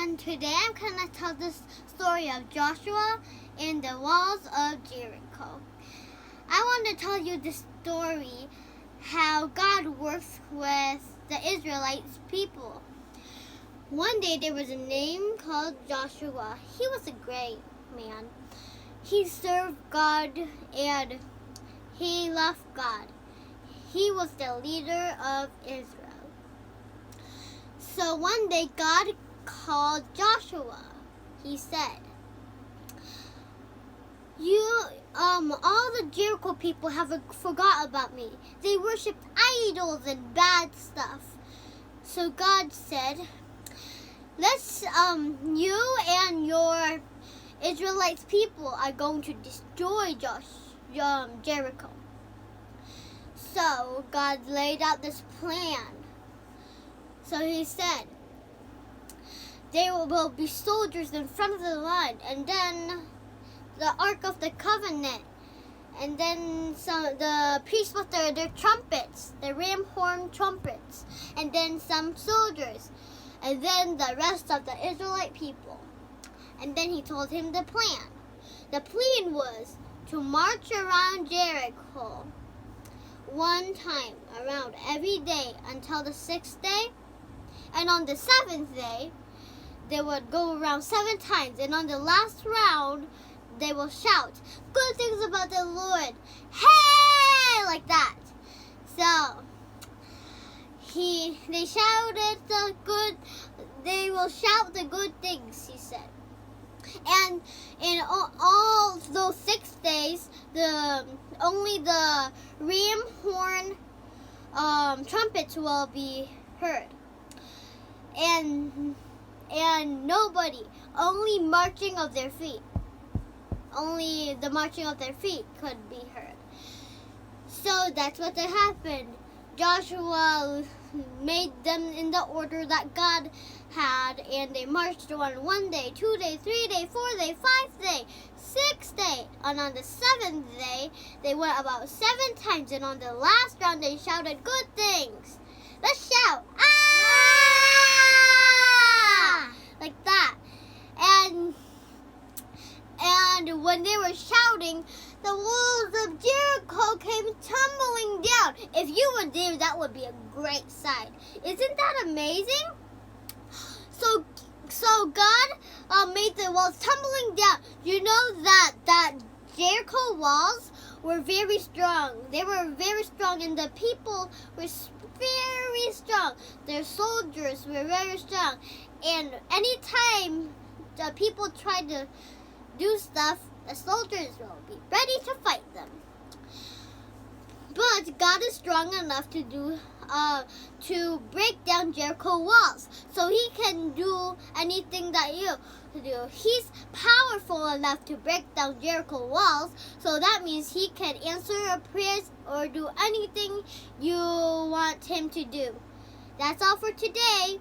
and today I'm going to tell the story of Joshua and the walls of Jericho. I want to tell you the story how God works with the Israelites people. One day there was a man called Joshua. He was a great man. He served God and he loved God. He was the leader of Israel. So one day God called Joshua. He said, all the Jericho people have forgot about me. They worshipped idols and bad stuff. So God said, you and your Israelites people are going to destroy Jericho. So God laid out this plan. So he said, there will be soldiers in front of the line, and then the Ark of the Covenant, and then the priests with their trumpets, the ram horn trumpets, and then some soldiers, and then the rest of the Israelite people. And then he told him the plan. The plan was to march around Jericho one time around every day until the 6th day. And on the 7th day, they would go around 7 times. And on the last round, they will shout good things about the Lord. Hey! Like that. So, they will shout the good things, he said. And in all those 6 days, only the ram horn trumpets will be heard. And nobody, only marching of their feet. Only the marching of their feet could be heard. So that's what happened. Joshua made them in the order that God had, and they marched on 1 day, 2 day, 3 day, 4 day, 5 day, 6 day. And on the 7th day, they went about 7 times, and on the last round, they shouted good things. Let's shout, ah! Like that. And when they were shouting, the walls of Jericho came tumbling down. If you were there, that would be a great sight. Isn't that amazing? So God made the walls tumbling down. You know that Jericho walls were very strong. They were very strong, and the people were very strong. Their soldiers were very strong. And anytime the people tried to do stuff, the soldiers will be ready to fight them. But God is strong enough to break down Jericho walls, so He can do anything that you do. He's powerful enough to break down Jericho walls, so that means He can answer your prayers or do anything you want Him to do. That's all for today,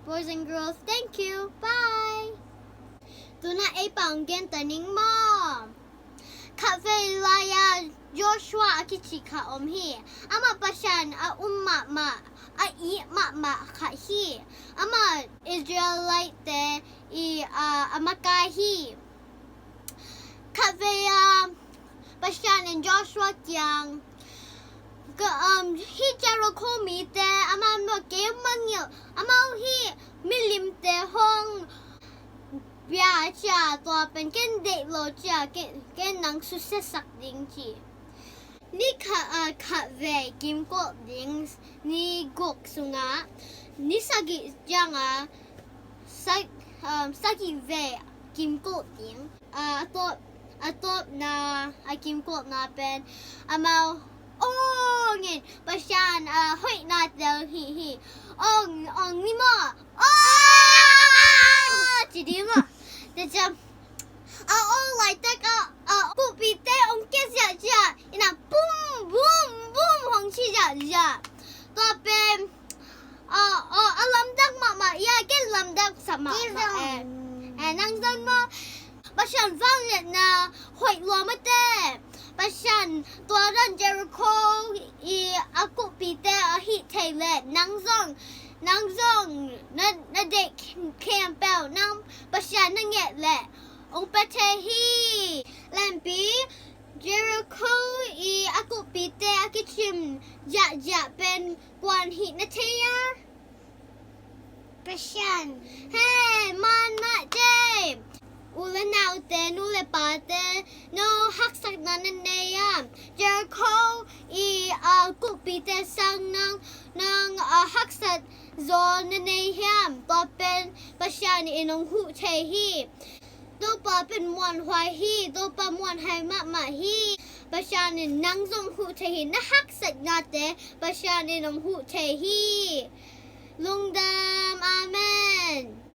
boys and girls. Thank you. Bye. Tuna ay paunggen taning mo. Kavelaya Joshua akichika omhi. Ama pasyan a umma ma a I ma kahi. Ama Israelite te amakahi. Kaveya pasyan and Joshua kyang hi Jericho mi te ama mo kemangyo. Ama hi milim te hong bia cha to pen ken de lo cha ken nang su se sak ding chi ni ka ve kim ko ding ni gok sunga ni sagi janga sagi ve kim ko ding atop na kim ko na pen amao ngin pasyan hoi na del hi ong ni mo chỉ đi mà để chăm lại tất cả cụ bị té ông kia giả giả là boom boom boom hoàng chi giả giả tôi bên làm đắc mà cái làm đắc sắm mà năng dân mà bà sản vang nhận là hội lúa mất té bà sản tôi đang Jericho cụ bị té hit thầy lệ năng dân nó để camp out ยวน้ำประชานั่งแง่แหละองประเทฮีแลมปี Jericho อีอากุปีเตอากิชิมจะเป็นกวนหินเทียประชันเฮ้มันมาเจอุลนาวเตนูเลปาเตโนฮักสักนันเนียเจอโคอีกุปีเตสังนังฮักสักโซนเนียมตัวเป็นประชานีนงหูเทฮีตัวปาเป็นมวนควายฮีตัวปามวนไฮมาฮีประชานีนังทรงหูเทฮีนะฮักสักนาเตประชานีนงหูเทฮีลุงดามอาเมน